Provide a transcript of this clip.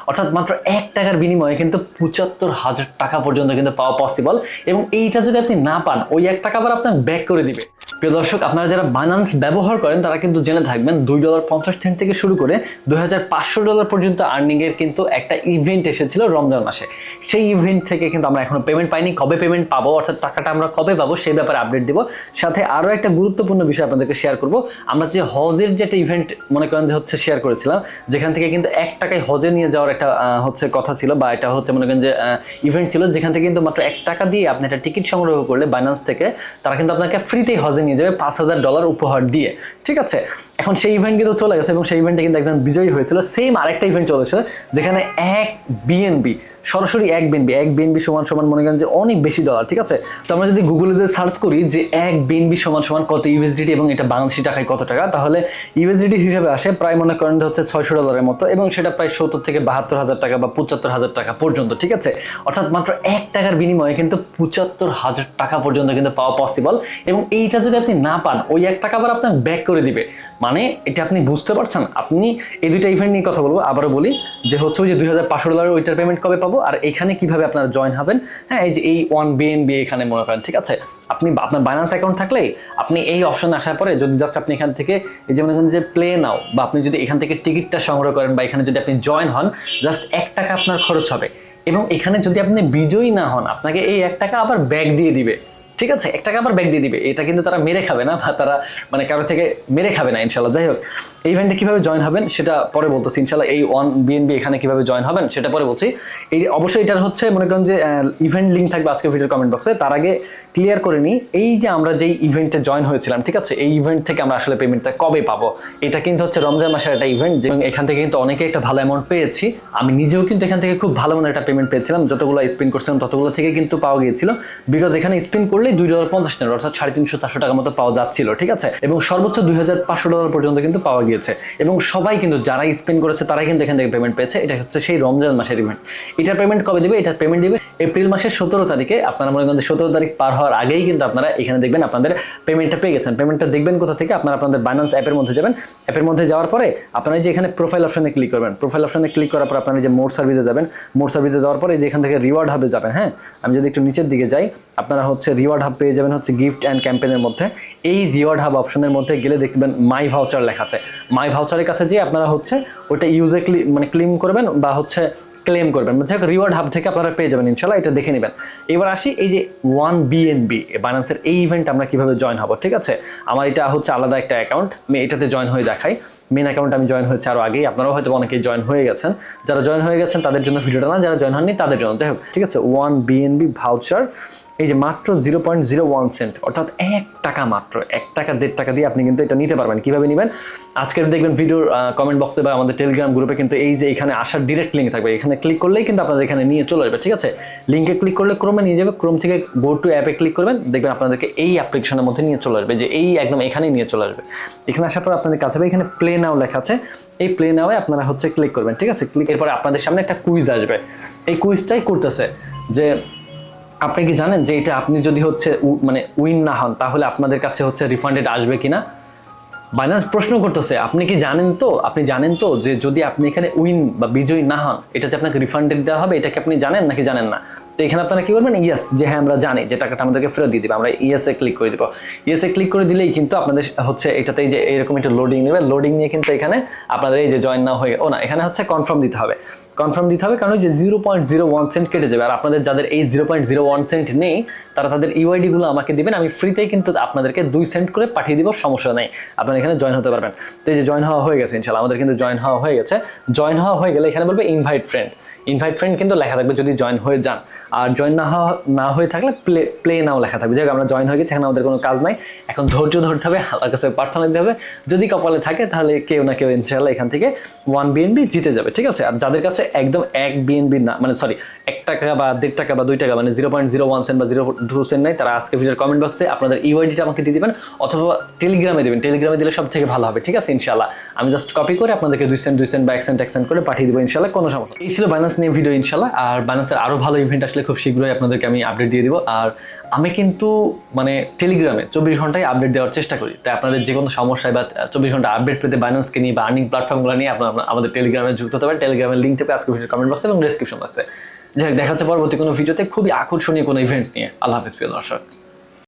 অর্থাৎ মাত্র 1 টাকার বিনিময়ে কিন্তু 75,000 টাকা পর্যন্ত কিন্তু পাওয়া পসিবল। এবং এইটা যদি আপনি না পান, ওই 1 টাকা আবার আপনার ব্যাক করে দিবে। প্রিয় দর্শক, আপনারা যারা বাইন্যান্স ব্যবহার করেন তারা কিন্তু জেনে থাকবেন $2.50 থেকে শুরু করে $2,500 পর্যন্ত আর্নিং এর কিন্তু একটা ইভেন্ট এসেছিল রমজান মাসে। সেই ইভেন্ট থেকে কিন্তু আমরা এখনো পেমেন্ট পাইনি। কবে পেমেন্ট পাবো, অর্থাৎ টাকাটা আমরা কবে পাবো সেই ব্যাপারে আপডেট দিব। সাথে আরো একটা গুরুত্বপূর্ণ বিষয় আপনাদেরকে শেয়ার করব। আমরা যে হজের যে একটা ইভেন্ট মনে করেন যে হচ্ছে শেয়ার করেছিলাম, যেখান থেকে কিন্তু 1 টাকায় হজে নিয়ে যাওয়ার একটা হচ্ছে কথা ছিল, বা এটা হচ্ছে মনে করেন যে ইভেন্ট ছিল, যেখান থেকে কিন্তু মাত্র 1 টাকা দিয়ে আপনি একটা টিকিট সংগ্রহ করলে বাইন্যান্স থেকে তারা কিন্তু আপনাকে ফ্রিতেই হজে নিয়ে যাবে $5,000 উপহার দিয়ে। ঠিক আছে, এখন সেই ইভেন্ট কিন্তু চলে গেছে এবং সেই ইভেন্টে কিন্তু একদম বিজয়ী হয়েছিল। সেম আরেকটা ইভেন্ট চলেছে যেখানে 1 BNB, সরাসরি 1 BNB সমান মনে করেন যে অনেক বেশি ডলার। ঠিক আছে, তো আমরা যদি গুগলে যে সার্চ করি যে 1 BNB সমান কত ইউএসডিটি এবং এটা বাংলাদেশি টাকায় কত টাকা, তাহলে ইউএসডিটি হিসেবে আসে প্রায় মনে করেন হচ্ছে $600 মতো, এবং সেটা প্রায় 70 থেকে 72,000 টাকা বা 75,000 টাকা পর্যন্ত। ঠিক আছে, অর্থাৎ মাত্র 1 টাকার বিনিময়ে কিন্তু 75,000 টাকা পর্যন্ত কিন্তু পাওয়া পসিবল। এবং এইটা যদি আপনি না পান, ওই 1 টাকা আবার আপনার ব্যাক করে দিবে। মানে এটা আপনি বুঝতে পারছেন? আপনি এই দুইটা ইভেন্ট নিয়ে কথা বলবো। আবারও বলি যে হচ্ছে ওই যে $2,500 ওইটার পেমেন্ট কবে পাবো, আর এখানে কিভাবে আপনারা জয়েন হবেন। হ্যাঁ, এই যে এই 1 BNB এখানে মনে করেন। ঠিক আছে, আপনি আপনার বাইন্যান্স অ্যাকাউন্ট থাকলে আপনি এই অপশনে আসার পরে যদি জাস্ট আপনি এখান থেকে এই যে মনে করেন যে প্লে নাও, বা আপনি যদি এখান থেকে টিকিটটা সংগ্রহ করেন বা এখানে যদি আপনি জয়েন হন, জাস্ট 1 টাকা আপনার খরচ হবে। এবং এখানে যদি আপনি বিজয়ী না হন, আপনাকে এই 1 টাকা আবার ব্যাক দিয়ে দিবে। ঠিক আছে, 1 টাকা আবার ব্যাক দিয়ে দিবে। এটা কিন্তু তারা মেরে খাবে না, বা তারা মানে কারো থেকে মেরে খাবে না ইনশাল্লাহ। যাই হোক, এই ইভেন্টে কিভাবে জয়েন হবেন সেটা পরে বলতেছি ইনশাল্লাহ। এই 1 BNB এখানে কিভাবে জয়েন হবেন সেটা পরে বলছি। এই অবশ্যই এটার হচ্ছে মনে করেন যে ইভেন্ট লিঙ্ক থাকবে আজকে ভিডিওর কমেন্ট বক্সে। তার আগে ক্লিয়ার করে নিই, এই যে আমরা যেই ইভেন্টে জয়েন হয়েছিলাম, ঠিক আছে, এই ইভেন্ট থেকে আমরা আসলে পেমেন্টটা কবে পাবো। এটা কিন্তু হচ্ছে রমজান মাসের একটা ইভেন্ট, এবং এখান থেকে কিন্তু অনেকে একটা ভালো অ্যামাউন্ট পেয়েছি। আমি নিজেও কিন্তু এখান থেকে খুব ভালো মানের একটা পেমেন্ট পেয়েছিলাম। যতগুলো স্পিন করছিলাম ততগুলো থেকে কিন্তু পাওয়া গিয়েছিল, বিকজ এখানে স্পিন করলেই $2.50 অর্থাৎ 350-400 টাকার মতো পাওয়া যাচ্ছিল। ঠিক আছে, এবং সর্বোচ্চ $2,500 পর্যন্ত কিন্তু পাওয়া গিয়েছে। এবং সবাই কিন্তু যারা স্পেন্ড করেছে তারাই কিন্তু এখান থেকে পেমেন্ট পেয়েছে। এটা হচ্ছে সেই রমজান মাসের ইভেন্ট। এটার পেমেন্ট কবে দিবে? এটার পেমেন্ট দিবে এপ্রিল মাসের 17 তারিখে। আপনারা মনে করেন 17 তারিখ পার হওয়ার আগেই কিন্তু আপনারা এখানে দেখবেন আপনাদের পেমেন্টটা পেয়ে গেছেন। পেমেন্টটা দেখবেন কোথা থেকে? আপনারা আপনাদের বাইন্যান্স অ্যাপের মধ্যে যাবেন। অ্যাপের মধ্যে যাওয়ার পরে আপনারা যে এখানে প্রোফাইল অপশনে ক্লিক করবেন। প্রোফাইল অপশনে ক্লিক করার পর আপনারা যে মোর সার্ভিসে যাবেন। মোর সার্ভিসে যাওয়ার পরে যে এখান থেকে রিওয়ার্ড হাবে যাবেন। হ্যাঁ, আমি যদি একটু নিচের দিকে যাই, আপনারা হচ্ছে রিওয়ার্ড হাব পেয়ে যাবেন হচ্ছে গিফট অ্যান্ড ক্যাম্পেইনের মধ্যে। এই রিওয়ার্ড হাব অপশনের মধ্যে গেলে দেখবেন মাই ভাউচার লেখা আছে। মাই ভাউচারের কাছে যে আপনারা হচ্ছে ওটা ইউজে ক্লেম করবেন বা হচ্ছে ক্লেম করবেন, যাই হোক রিওয়ার্ড হাব থেকে আপনারা পেয়ে যাবেন ইনশাল্লাহ। এটা দেখে নেবেন। এবার আসি এই যে 1 BNB বাইন্যান্সের এই ইভেন্ট আমরা কিভাবে জয়েন হব। ঠিক আছে, আমার এটা হচ্ছে আলাদা একটা অ্যাকাউন্ট, আমি এটাতে জয়েন হয়ে দেখাই। মেন অ্যাকাউন্ট আমি জয়েন হয়েছে আরও আগেই, আপনারাও হয়তো অনেকেই জয়েন হয়ে গেছেন। যারা জয়েন হয়ে গেছেন তাদের জন্য ভিডিওটা না, যারা জয়েন হননি তাদের জন্য। যাই হোক, ঠিক আছে, 1 BNB ভাউচার, এই যে মাত্র 0.01 সেন্ট অর্থাৎ 1 টাকা, মাত্র 1 টাকা 1.5 টাকা দিয়ে আপনি কিন্তু এটা নিতে পারবেন। কিভাবে নেবেন আজকের দেখবেন ভিডিওর কমেন্ট বক্সে বা আমাদের টেলিগ্রাম গ্রুপে কিন্তু এই যে এখানে আসার ডিরেক্ট লিঙ্ক থাকবে। এখানে ক্লিক করলেই কিন্তু আপনাদের এখানে নিয়ে চলে আসবে। ঠিক আছে, লিঙ্কে ক্লিক করলে ক্রোমে নিয়ে যাবে। ক্রোম থেকে গো টু অ্যাপে ক্লিক করবেন, দেখবেন আপনাদেরকে এই অ্যাপ্লিকেশনের মধ্যে নিয়ে চলে আসবে, যে এই একদম এখানেই নিয়ে চলে আসবে। এখানে আসার পর আপনাদের কাছে এখানে প্লে নাও লেখা আছে। এই প্লে নাওয়ে আপনারা হচ্ছে ক্লিক করবেন। ঠিক আছে, ক্লিক এরপরে আপনাদের সামনে একটা কুইজ আসবে। এই কুইজটাই করতেছে যে আপনি কি জানেন যে এটা আপনি যদি হচ্ছে মানে উইন না হন তাহলে আপনাদের কাছে হচ্ছে রিফান্ডেড আসবে কিনা। বাইন্যান্স প্রশ্ন করতেছে আপনি কি জানেন তো, আপনি জানেন তো যে যদি আপনি এখানে উইন বা বিজয়ী না হন এটা যে আপনাকে রিফান্ডেড দেওয়া হবে, এটা কি আপনি জানেন নাকি জানেন না। তো এখানে আপনারা কি করবেন? ইয়েস, যে হ্যাঁ আমরা জানি যে টাকাটা আমাদেরকে ফেরত দিয়ে দিবে। আমরা ইয়েসে ক্লিক করে দিব। ইয়েসে ক্লিক করে দিলেই কিন্তু আপনাদের হচ্ছে এটাতে যে এরকম একটু লোডিং নেবে। লোডিং নিয়ে কিন্তু এখানে আপনাদের এই যে জয়েন না হয়ে না, এখানে হচ্ছে কনফার্ম দিতে হবে। কনফার্ম দিতে হবে কারণ যে 0.01 সেন্ট কেটে যাবে। আর আপনাদের যাদের এই 0.01 সেন্ট নেই তারা তাদের ইউআইডি গুলো আমাকে দিবেন, আমি ফ্রিতেই কিন্তু আপনাদেরকে 2 সেন্ট করে পাঠিয়ে দিব, সমস্যা নেই। আপনারা এখানে জয়েন হতে পারবেন। তো এই যে জয়েন হওয়া হয়ে গেছে ইনশাআল্লাহ, আমাদের কিন্তু জয়েন হওয়া হয়ে গেছে। জয়েন হওয়া হয়ে গেলে এখানে বলবে ইনভাইট ফ্রেন্ড। ইনভাইট ফ্রেন্ড কিন্তু লেখা থাকবে যদি জয়েন হয়ে যান, আর জয়েন না হয়ে থাকলে প্লে নাও লেখা থাকবে। যাই হোক, আমরা জয়েন হয়ে গেছি, এখানে আমাদের কোনো কাজ নাই। এখন ধৈর্য ধরতে হবে, আল্লাহর কাছে প্রার্থনা দিতে হবে। যদি কপালে থাকে তাহলে কেউ না কেউ ইনশাআল্লাহ এখান থেকে 1 BNB জিতে যাবে। ঠিক আছে, আর যাদের কাছে একদম 1 BNB না, মানে সরি 1 টাকা বা 1.5 টাকা বা 2 টাকা মানে 0.01 সেন্ট বা 0.2 সেন্ট নাই, তারা আজকে ভিডিওর কমেন্ট বক্সে আপনাদের ইউআইডিটা আমাকে দিয়ে দিবেন, অথবা টেলিগ্রামে দেবেন। টেলিগ্রামে দিলে দিলে সব থেকে ভালো হবে, ঠিক আছে ইনশাল্লাহ। আমি জাস্ট কপি করে আপনাদেরকে 2 সেন্ট বা 1 সেন্ট করে পাঠিয়ে দেবো ইনশাল্লাহ, কোনো সমস্যা। এই ছিল বাইন্যান্স নিয়ে ভিডিও ইনশাল্লাহ। আর বাইন্যান্সের আরো ভালো ইভেন্ট আসলে খুব শীঘ্রই আপনাদেরকে আমি আপডেট দিয়ে দিব। আর আমি কিন্তু মানে টেলিগ্রামে 24 ঘন্টায় আপডেট দেওয়ার চেষ্টা করি, তাই আপনাদের যে কোনো সমস্যায় বা 24 ঘন্টা আপডেট পেতে বাইন্যান্সকে নিয়ে বা আর্নিং প্ল্যাটফর্মগুলো নিয়ে আপনারা আমাদের টেলিগ্রামে যুক্ত হতে পারেন। টেলিগ্রামের লিঙ্ক থেকে আজকে ভিডিওর কমেন্ট বক্সে এবং ডেসক্রিপশন বক্সে। যাই হোক, দেখা হচ্ছে পরবর্তী কোনো ভিডিওতে খুবই আকর্ষণীয় কোনো ইভেন্ট নিয়ে। আল্লাহ হাফেজ প্রিয় দর্শক।